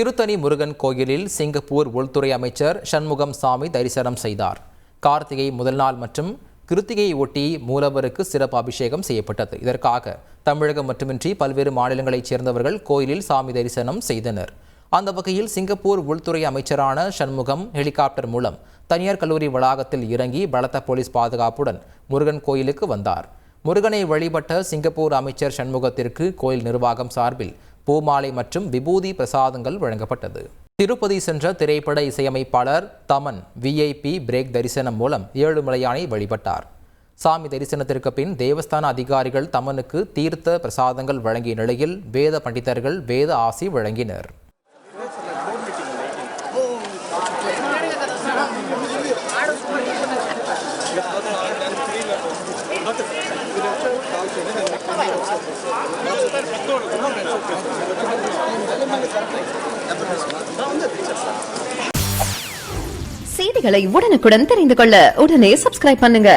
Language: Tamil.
திருத்தணி முருகன் கோயிலில் சிங்கப்பூர் உள்துறை அமைச்சர் சண்முகம் சாமி தரிசனம் செய்தார். கார்த்திகை முதல் நாள் மற்றும் கிருத்திகையை ஒட்டி மூலவருக்கு சிறப்பு அபிஷேகம் செய்யப்பட்டது. இதற்காக தமிழகம் மட்டுமின்றி பல்வேறு மாநிலங்களைச் சேர்ந்தவர்கள் கோயிலில் சாமி தரிசனம் செய்தனர். அந்த வகையில் சிங்கப்பூர் உள்துறை அமைச்சரான சண்முகம் ஹெலிகாப்டர் மூலம் தனியார் கல்லூரி வளாகத்தில் இறங்கி பலத்த போலீஸ் பாதுகாப்புடன் முருகன் கோயிலுக்கு வந்தார். முருகனை வழிபட்ட சிங்கப்பூர் அமைச்சர் சண்முகத்திற்கு கோயில் நிர்வாகம் சார்பில் பூமாலை மற்றும் விபூதி பிரசாதங்கள் வழங்கப்பட்டது. திருப்பதி சென்ற திரைப்பட இசையமைப்பாளர் தமன் VIP பிரேக் தரிசனம் மூலம் ஏழுமலையானை வழிபட்டார். சாமி தரிசனத்திற்கு பின் தேவஸ்தான அதிகாரிகள் தமனுக்கு தீர்த்த பிரசாதங்கள் வழங்கிய நிலையில் வேத பண்டிதர்கள் வேத ஆசி வழங்கினர். செய்திகளை உடனுக்குடன் தெரிந்து கொள்ள உடனே சப்ஸ்கிரைப் பண்ணுங்க.